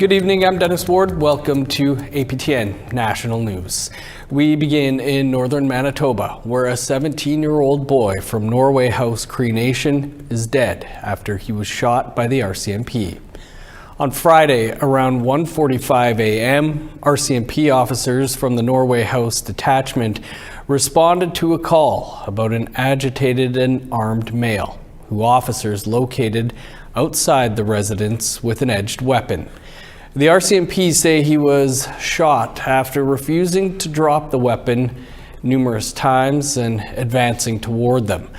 Good evening, I'm Dennis Ward. Welcome to APTN National News. We begin in northern Manitoba, where a 17-year-old boy from Norway House Cree Nation is dead after he was shot by the RCMP. On Friday, around 1:45 a.m., RCMP officers from the Norway House detachment responded to a call about an agitated and armed male, who officers located outside the residence with an edged weapon. The RCMP say he was shot after refusing to drop the weapon numerous times and advancing toward them.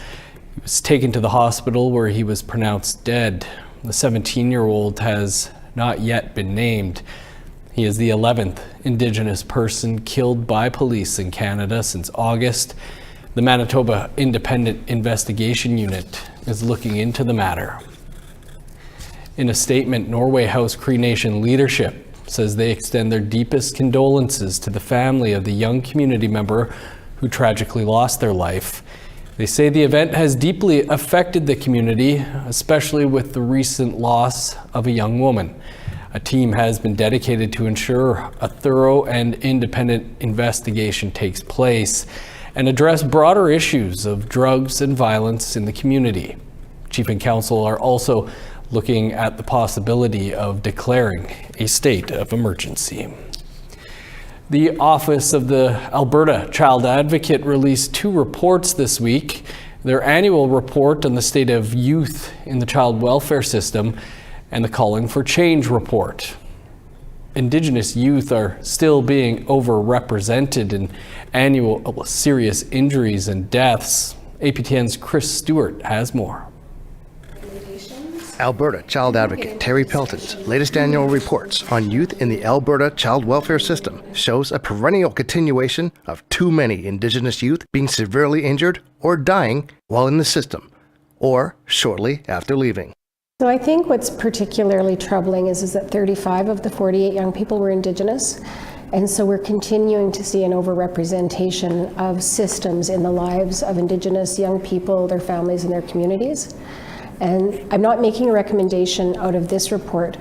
He was taken to the hospital where he was pronounced dead. The 17-year-old has not yet been named. He is the 11th Indigenous person killed by police in Canada since August. The Manitoba Independent Investigation Unit is looking into the matter. In a statement, Norway House Cree Nation leadership says they extend their deepest condolences to the family of the young community member who tragically lost their life. They say the event has deeply affected the community, especially with the recent loss of a young woman. A team has been dedicated to ensure a thorough and independent investigation takes place and address broader issues of drugs and violence in the community. Chief and Council are also looking at the possibility of declaring a state of emergency. The Office of the Alberta Child Advocate released 2 reports this week. Their annual report on the state of youth in the child welfare system and the Calling for Change report. Indigenous youth are still being overrepresented in annual serious injuries and deaths. APTN's Chris Stewart has more. Alberta Child Advocate Terry Pelton's latest annual reports on youth in the Alberta child welfare system shows a perennial continuation of too many Indigenous youth being severely injured or dying while in the system, or shortly after leaving. So I think what's particularly troubling is that 35 of the 48 young people were Indigenous. And so we're continuing to see an overrepresentation of systems in the lives of Indigenous young people, their families, and their communities. And I'm not making a recommendation out of this report,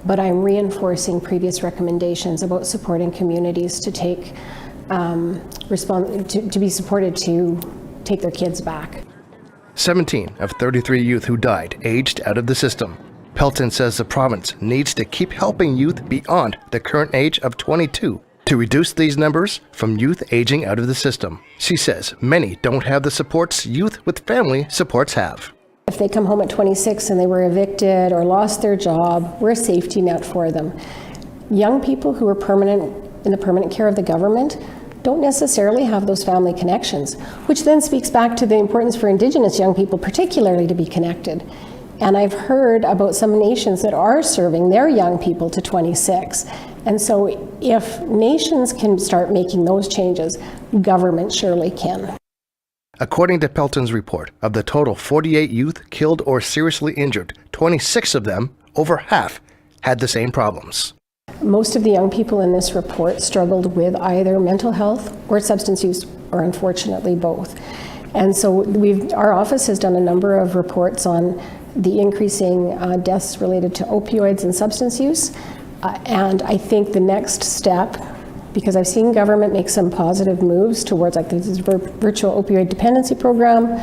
but I'm reinforcing previous recommendations about supporting communities to take to be supported to take their kids back. 17 of 33 youth who died aged out of the system. Pelton says the province needs to keep helping youth beyond the current age of 22 to reduce these numbers from youth aging out of the system. She says many don't have the supports youth with family supports have. If they come home at 26 and they were evicted or lost their job, we're a safety net for them. Young people who are in the permanent care of the government don't necessarily have those family connections, which then speaks back to the importance for Indigenous young people particularly to be connected. And I've heard about some nations that are serving their young people to 26. And so if nations can start making those changes, government surely can. According to Pelton's report, of the total 48 youth killed or seriously injured, 26 of them, over half, had the same problems. Most of the young people in this report struggled with either mental health or substance use, or unfortunately both. And so our office has done a number of reports on the increasing deaths related to opioids and substance use. And I think the next step, because I've seen government make some positive moves towards like this virtual opioid dependency program.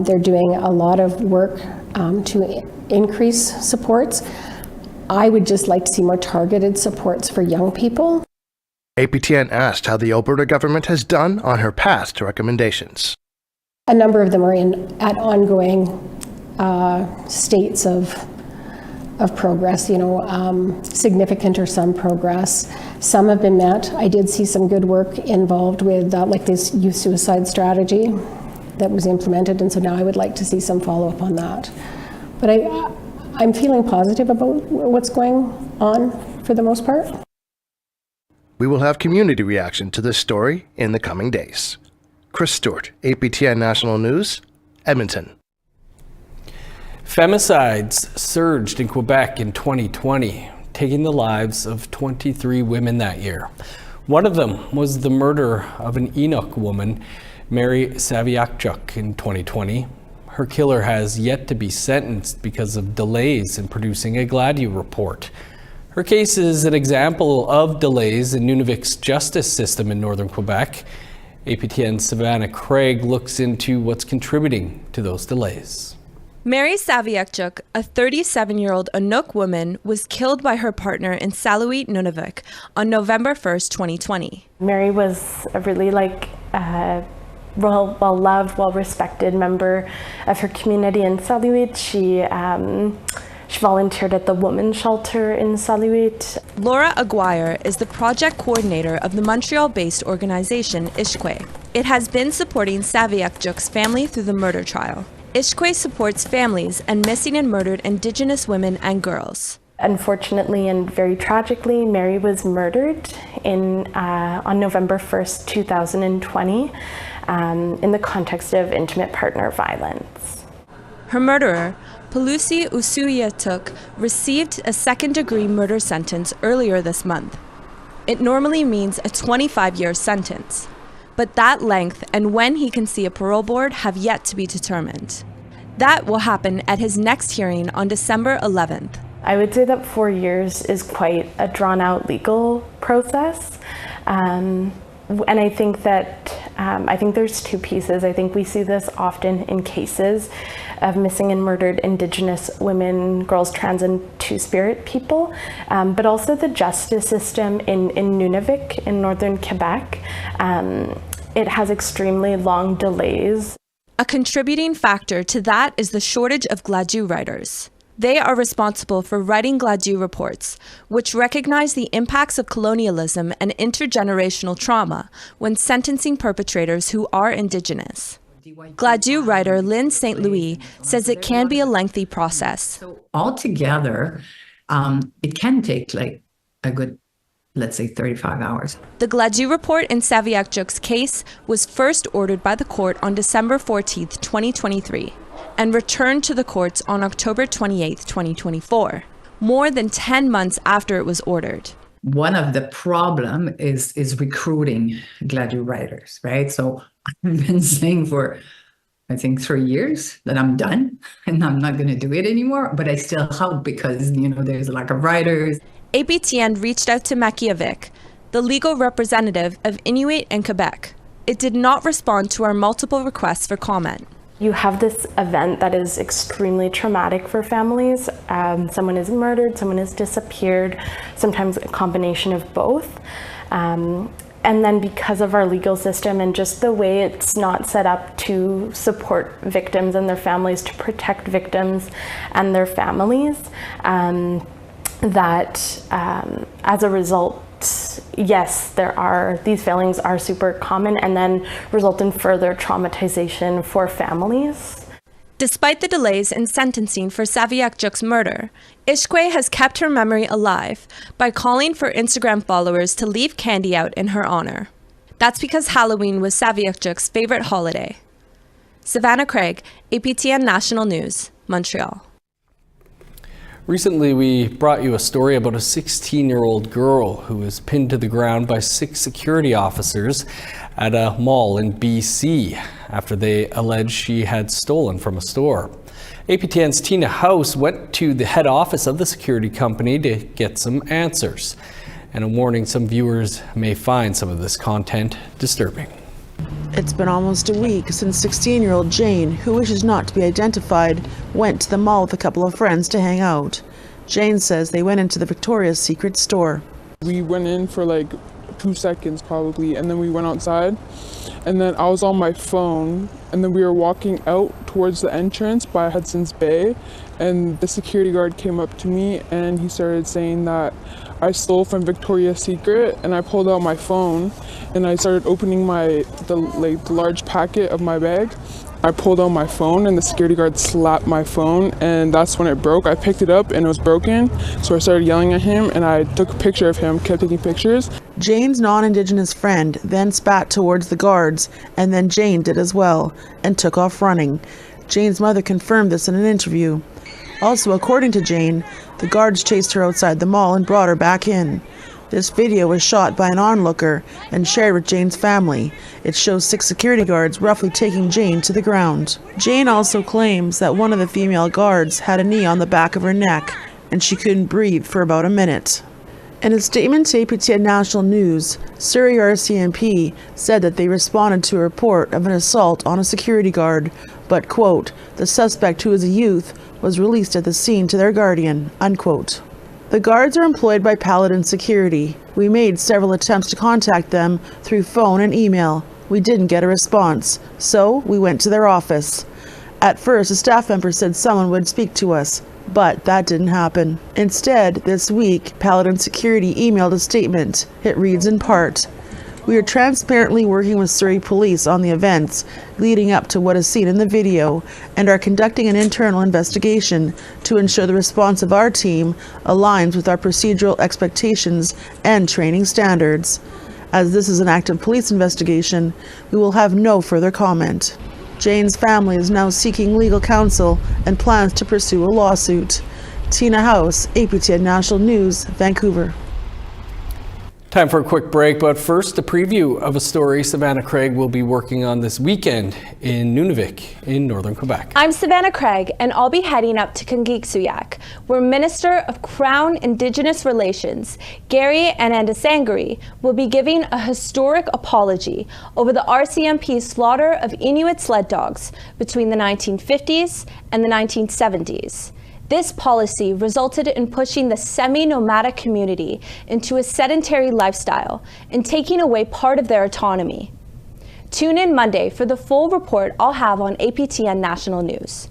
They're doing a lot of work to increase supports. I would just like to see more targeted supports for young people. APTN asked how the Alberta government has done on her past recommendations. A number of them are at ongoing states of progress, significant or some progress. Some have been met. I did see some good work involved with like this youth suicide strategy that was implemented, and so now I would like to see some follow-up on that. But I'm feeling positive about what's going on for the most part. We will have community reaction to this story in the coming days. Chris Stewart, APTN National News, Edmonton. Femicides surged in Quebec in 2020, taking the lives of 23 women that year. One of them was the murder of an Inuk woman, Mary Savchuk, in 2020. Her killer has yet to be sentenced because of delays in producing a Gladio report. Her case is an example of delays in Nunavut's justice system in northern Quebec. APTN's Savannah Craig looks into what's contributing to those delays. Mary Savchuk, a 37-year-old Inuk woman, was killed by her partner in Saluit, Nunavut on November 1st, 2020. Mary was a really well-loved, well-respected member of her community in Saluit. She volunteered at the women's shelter in Saluit. Laura Aguirre is the project coordinator of the Montreal-based organization Ishkwe. It has been supporting Savchuk's family through the murder trial. Ishkwe supports families and missing and murdered Indigenous women and girls. Unfortunately and very tragically, Mary was murdered on November 1st, 2020, in the context of intimate partner violence. Her murderer, Pelusi Usuyatuk, received a second-degree murder sentence earlier this month. It normally means a 25-year sentence, but that length and when he can see a parole board have yet to be determined. That will happen at his next hearing on December 11th. I would say that 4 years is quite a drawn-out legal process. And I think that there's two pieces. I think we see this often in cases of missing and murdered Indigenous women, girls, trans, and Two-Spirit people, but also the justice system in Nunavut, in northern Quebec. It has extremely long delays. A contributing factor to that is the shortage of Gladue writers. They are responsible for writing Gladue reports, which recognize the impacts of colonialism and intergenerational trauma when sentencing perpetrators who are Indigenous. Gladue writer Lynn St. Louis says it can be a lengthy process. So altogether, it can take like a good, let's say, 35 hours. The Gladue report in Savchuk's case was first ordered by the court on December 14th, 2023. And returned to the courts on October 28, 2024, more than 10 months after it was ordered. One of the problem is recruiting Gladue writers, right? So I've been saying for, I think, 3 years that I'm done and I'm not going to do it anymore, but I still help because, there's a lack of writers. APTN reached out to Makiavik, the legal representative of Inuit in Quebec. It did not respond to our multiple requests for comment. You have this event that is extremely traumatic for families. Someone is murdered, someone has disappeared, sometimes a combination of both. And then because of our legal system and just the way it's not set up to support victims and their families, to protect victims and their families, as a result, yes, these failings are super common and then result in further traumatization for families. Despite the delays in sentencing for Savchuk's murder, Ishkwe has kept her memory alive by calling for Instagram followers to leave candy out in her honor. That's because Halloween was Savchuk's favorite holiday. Savannah Craig, APTN National News, Montreal. Recently, we brought you a story about a 16-year-old girl who was pinned to the ground by 6 security officers at a mall in BC after they alleged she had stolen from a store. APTN's Tina House went to the head office of the security company to get some answers. And a warning, some viewers may find some of this content disturbing. It's been almost a week since 16-year-old Jane, who wishes not to be identified, went to the mall with a couple of friends to hang out. Jane says they went into the Victoria's Secret store. We went in for like 2 seconds probably, and then we went outside, and then I was on my phone, and then we were walking out towards the entrance by Hudson's Bay, and the security guard came up to me and he started saying that I stole from Victoria's Secret, and I pulled out my phone and I started opening the large packet of my bag. I pulled out my phone and the security guard slapped my phone, and that's when it broke. I picked it up and it was broken, so I started yelling at him and I took a picture of him, kept taking pictures. Jane's non-Indigenous friend then spat towards the guards, and then Jane did as well and took off running. Jane's mother confirmed this in an interview. Also, according to Jane, the guards chased her outside the mall and brought her back in. This video was shot by an onlooker and shared with Jane's family. It shows 6 security guards roughly taking Jane to the ground. Jane also claims that one of the female guards had a knee on the back of her neck and she couldn't breathe for about a minute. In a statement to APTN National News, Surrey RCMP said that they responded to a report of an assault on a security guard, but, quote, the suspect, who is a youth, was released at the scene to their guardian, unquote. The guards are employed by Paladin Security. We made several attempts to contact them through phone and email. We didn't get a response, so we went to their office. At first, a staff member said someone would speak to us, but that didn't happen. Instead, this week, Paladin Security emailed a statement. It reads in part, we are transparently working with Surrey Police on the events leading up to what is seen in the video and are conducting an internal investigation to ensure the response of our team aligns with our procedural expectations and training standards. As this is an active police investigation, we will have no further comment. Jane's family is now seeking legal counsel and plans to pursue a lawsuit. Tina House, APTN National News, Vancouver. Time for a quick break, but first a preview of a story Savannah Craig will be working on this weekend in Nunavik in northern Quebec. I'm Savannah Craig, and I'll be heading up to Kangiksuyak, where Minister of Crown Indigenous Relations, Gary Anandasangari, will be giving a historic apology over the RCMP slaughter of Inuit sled dogs between the 1950s and the 1970s. This policy resulted in pushing the semi-nomadic community into a sedentary lifestyle and taking away part of their autonomy. Tune in Monday for the full report I'll have on APTN National News.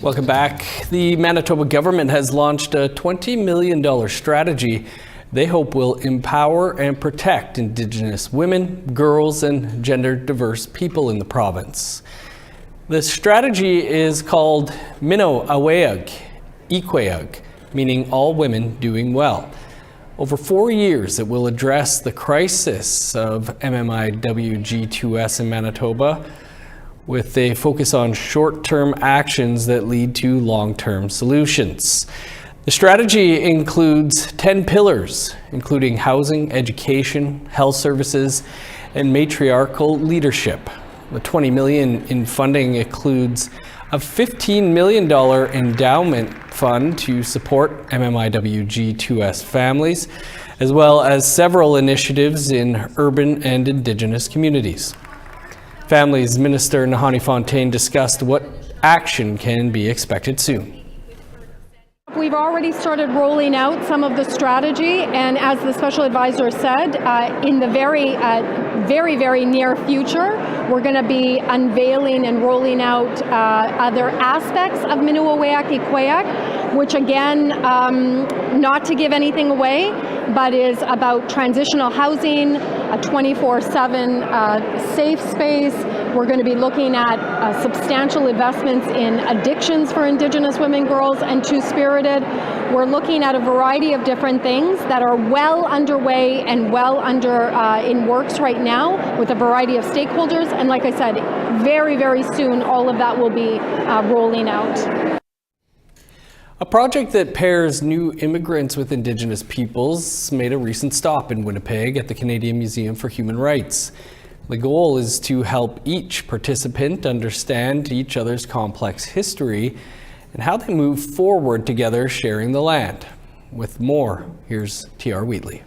Welcome back. The Manitoba government has launched a $20 million strategy they hope will empower and protect Indigenous women, girls, and gender-diverse people in the province. The strategy is called Mino Awayag, Ikwayag, meaning all women doing well. Over 4 years, it will address the crisis of MMIWG2S in Manitoba, with a focus on short-term actions that lead to long-term solutions. The strategy includes 10 pillars, including housing, education, health services, and matriarchal leadership. The $20 million in funding includes a $15 million endowment fund to support MMIWG2S families, as well as several initiatives in urban and Indigenous communities. Families Minister Nahani Fontaine discussed what action can be expected soon. We've already started rolling out some of the strategy, and as the special advisor said, in the very near future, we're going to be unveiling and rolling out other aspects of Minuwayak Ikwayak, which again, not to give anything away, but is about transitional housing, a 24/7 safe space. We're going to be looking at substantial investments in addictions for Indigenous women, girls, and Two-Spirited. We're looking at a variety of different things that are well underway and well in works right now with a variety of stakeholders. And like I said, very soon, all of that will be rolling out. A project that pairs new immigrants with Indigenous peoples made a recent stop in Winnipeg at the Canadian Museum for Human Rights. The goal is to help each participant understand each other's complex history and how they move forward together sharing the land. With more, here's T.R. Wheatley.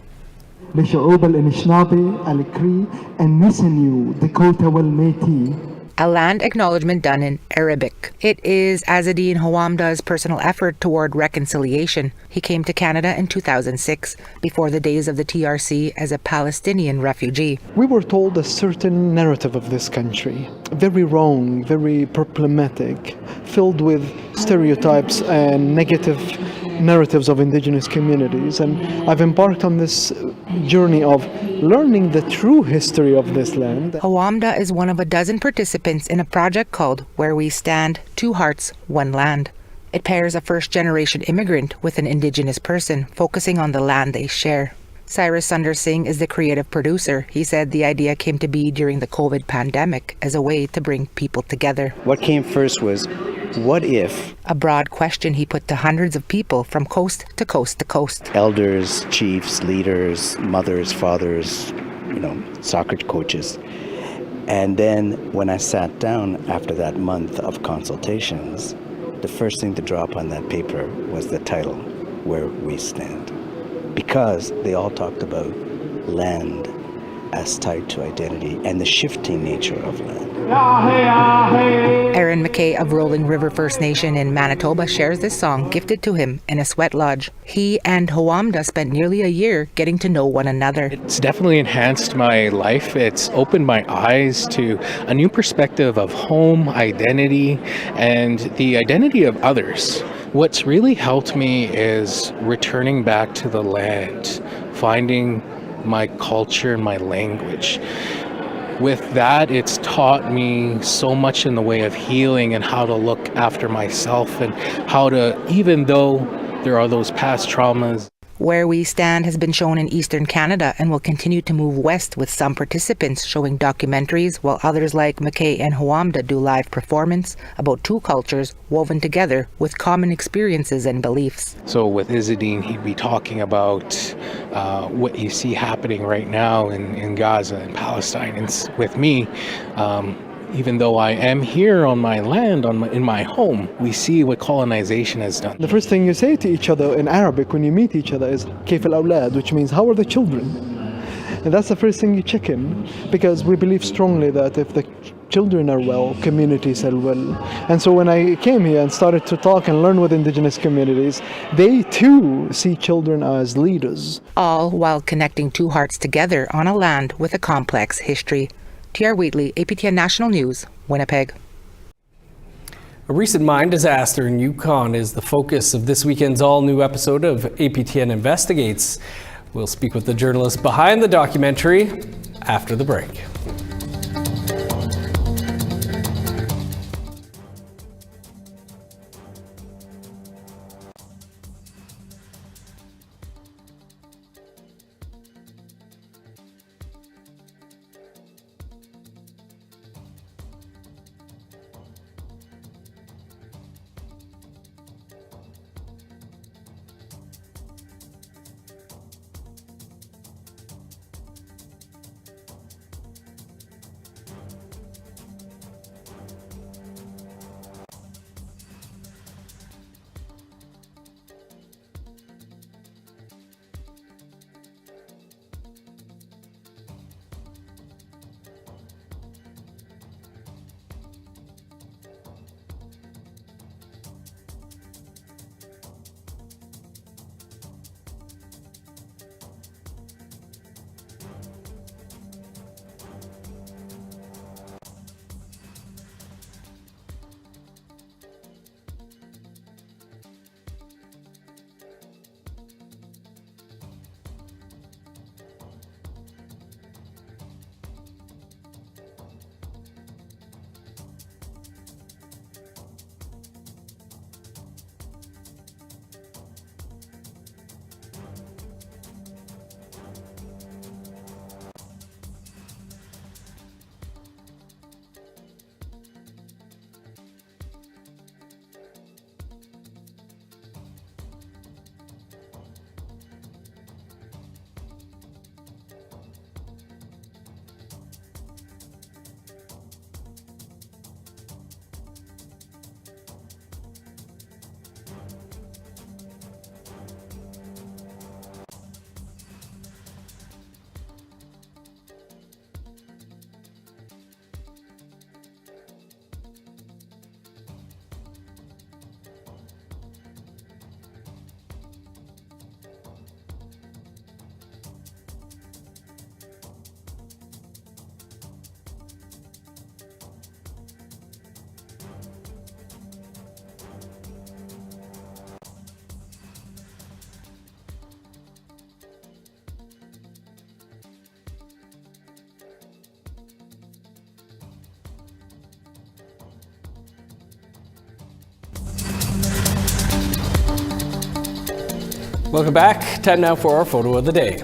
لشعوب الإنشنابي الكري النسنيو Dakota والميتي. A land acknowledgement done in Arabic. It is Azadine Hawamda's personal effort toward reconciliation. He came to Canada in 2006, before the days of the TRC, as a Palestinian refugee. We were told a certain narrative of this country, very wrong, very problematic, filled with stereotypes and negative narratives of Indigenous communities. And I've embarked on this journey of learning the true history of this land. Hawamda is one of a dozen participants in a project called Where We Stand, Two Hearts, One Land. It pairs a first-generation immigrant with an Indigenous person, focusing on the land they share. Cyrus Sunder Singh is the creative producer. He said the idea came to be during the COVID pandemic as a way to bring people together. What came first was, what if? A broad question he put to hundreds of people from coast to coast to coast. Elders, chiefs, leaders, mothers, fathers, soccer coaches. And then when I sat down after that month of consultations, the first thing to drop on that paper was the title, Where We Stand. Because they all talked about land as tied to identity and the shifting nature of land. Aaron McKay of Rolling River First Nation in Manitoba shares this song gifted to him in a sweat lodge. He and Hawamda spent nearly a year getting to know one another. It's definitely enhanced my life. It's opened my eyes to a new perspective of home, identity, and the identity of others. What's really helped me is returning back to the land, finding my culture and my language. With that, it's taught me so much in the way of healing and how to look after myself and how to, even though there are those past traumas. Where We Stand has been shown in Eastern Canada and will continue to move west, with some participants showing documentaries, while others like McKay and Hawamda do live performance about two cultures woven together with common experiences and beliefs. So with Izzadine, he'd be talking about what you see happening right now in Gaza and Palestine. And with me, even though I am here on my land, in my home, we see what colonization has done. The first thing you say to each other in Arabic when you meet each other is كيف الأولاد, which means how are the children? And that's the first thing you check in, because we believe strongly that if the children are well, communities are well. And so when I came here and started to talk and learn with Indigenous communities, they too see children as leaders. All while connecting two hearts together on a land with a complex history. T.R. Wheatley, APTN National News, Winnipeg. A recent mine disaster in Yukon is the focus of this weekend's all-new episode of APTN Investigates. We'll speak with the journalist behind the documentary after the break. Welcome back. Time now for our photo of the day.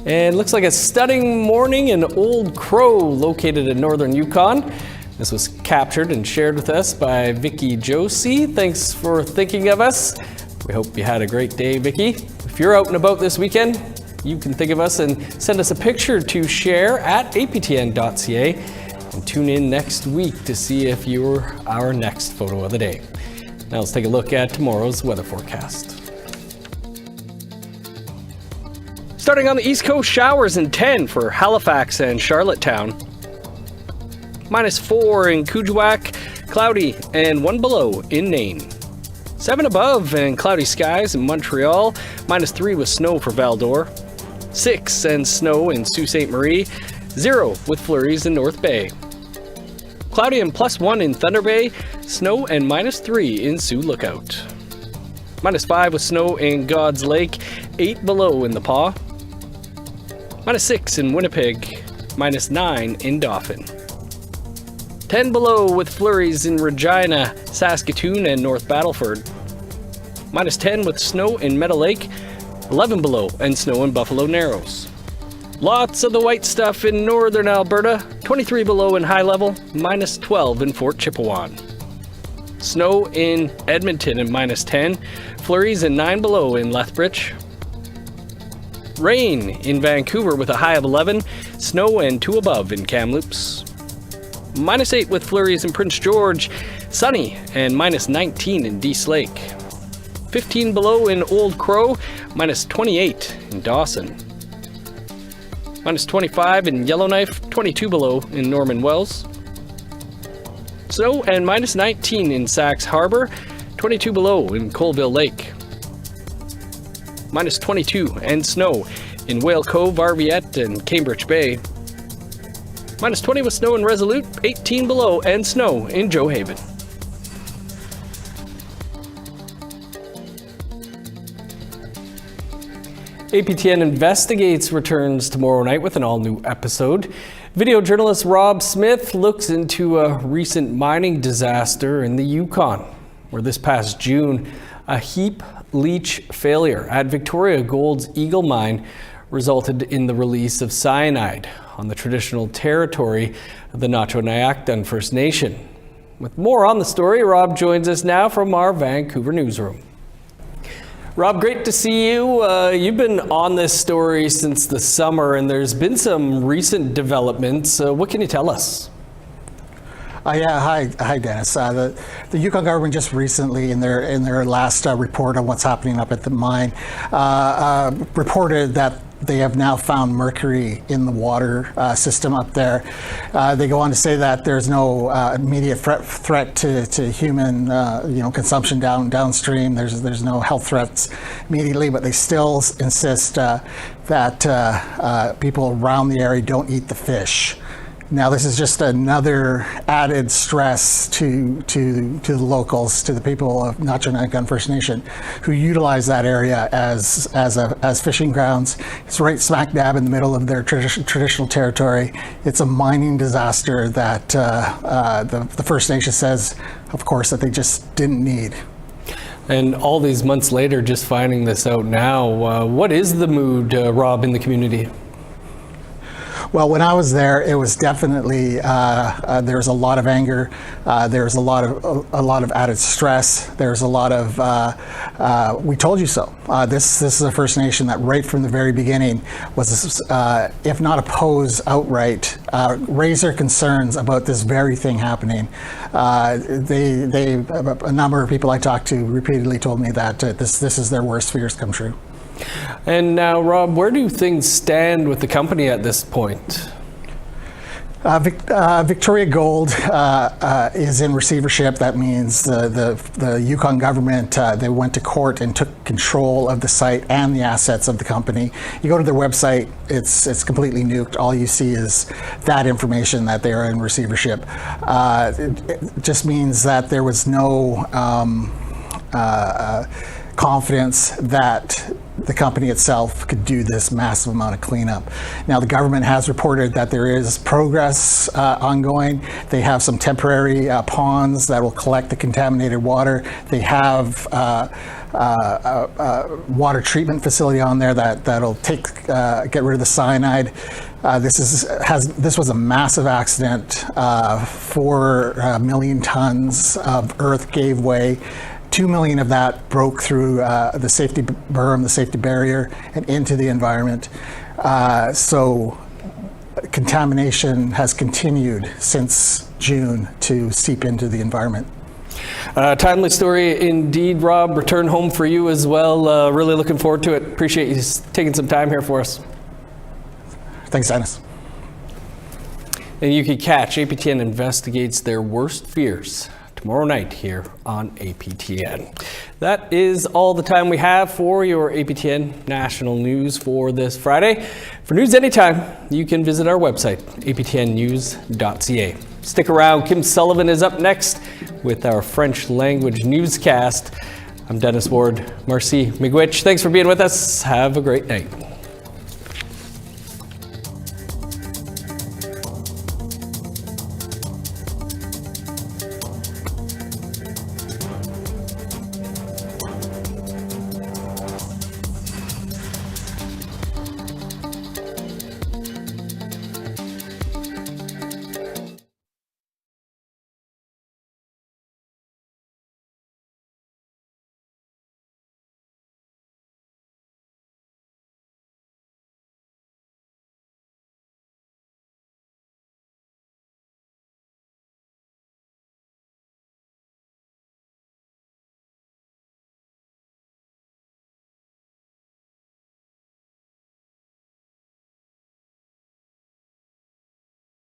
And looks like a stunning morning in Old Crow, located in northern Yukon. This was captured and shared with us by Vicky Josie. Thanks for thinking of us. We hope you had a great day, Vicky. If you're out and about this weekend, you can think of us and send us a picture to share at aptn.ca, and tune in next week to see if you're our next photo of the day. Now let's take a look at tomorrow's weather forecast. Starting on the East Coast, showers in 10 for Halifax and Charlottetown. -4 in Kuujjuaq, cloudy and 1 below in Nain. 7 above and cloudy skies in Montreal, -3 with snow for Val-d'Or. 6 and snow in Sault Ste. Marie, 0 with flurries in North Bay. Cloudy and +1 in Thunder Bay, snow and -3 in Sioux Lookout. -5 with snow in God's Lake, 8 below in the Paw. -6 in Winnipeg, -9 in Dauphin. 10 below with flurries in Regina, Saskatoon, and North Battleford. -10 with snow in Meadow Lake, 11 below and snow in Buffalo Narrows. Lots of the white stuff in northern Alberta, 23 below in High Level, -12 in Fort Chipewyan. Snow in Edmonton at -10, flurries and 9 below in Lethbridge. Rain in Vancouver with a high of 11, snow and 2 above in Kamloops. -8 with flurries in Prince George, sunny and -19 in Dease Lake. 15 below in Old Crow, -28 in Dawson. -25 in Yellowknife, 22 below in Norman Wells. Snow and -19 in Sax Harbor, 22 below in Colville Lake. -22 and snow in Whale Cove, Arviette, and Cambridge Bay. -20 with snow in Resolute, 18 below and snow in Joe Haven. APTN Investigates returns tomorrow night with an all-new episode. Video journalist Rob Smith looks into a recent mining disaster in the Yukon, where this past June, a heap leach failure at Victoria Gold's Eagle Mine resulted in the release of cyanide on the traditional territory of the Nacho-Nayakdun First Nation. With more on the story, Rob joins us now from our Vancouver newsroom. Rob, great to see you. You've been on this story since the summer, and there's been some recent developments. What can you tell us? Hi Dennis. The Yukon government just recently, in their last report on what's happening up at the mine, reported that they have now found mercury in the water system up there. They go on to say that there's no immediate threat to human consumption downstream. There's no health threats immediately, but they still insist that people around the area don't eat the fish. Now, this is just another added stress to the locals, to the people of Nacho-Nayakdun First Nation, who utilize that area as fishing grounds. It's right smack dab in the middle of their traditional territory. It's a mining disaster that the First Nation says, of course, that they just didn't need. And all these months later, just finding this out now, what is the mood, Rob, in the community? Well, when I was there, it was definitely there's a lot of anger. There's a lot of added stress. There's a lot of we told you so. This is a First Nation that right from the very beginning was, if not opposed outright, raised their concerns about this very thing happening. A number of people I talked to repeatedly told me that this is their worst fears come true. And now, Rob, where do things stand with the company at this point? Victoria Gold is in receivership. That means the Yukon government, they went to court and took control of the site and the assets of the company. You go to their website, it's completely nuked. All you see is that information that they are in receivership. It just means that there was no confidence that the company itself could do this massive amount of cleanup. Now, the government has reported that there is progress ongoing. They have some temporary ponds that will collect the contaminated water. They have a water treatment facility on there that'll get rid of the cyanide. This was a massive accident. 4 million tons of earth gave way. 2 million of that broke through the safety berm, the safety barrier, and into the environment. So contamination has continued since June to seep into the environment. Timely story indeed, Rob. Return home for you as well. Really looking forward to it. Appreciate you taking some time here for us. Thanks, Dennis. And you can catch APTN Investigates Their Worst Fears tomorrow night here on APTN. That is all the time we have for your APTN National News for this Friday. For news anytime, you can visit our website, aptnnews.ca. Stick around. Kim Sullivan is up next with our French language newscast. I'm Dennis Ward. Merci, miigwech. Thanks for being with us. Have a great night.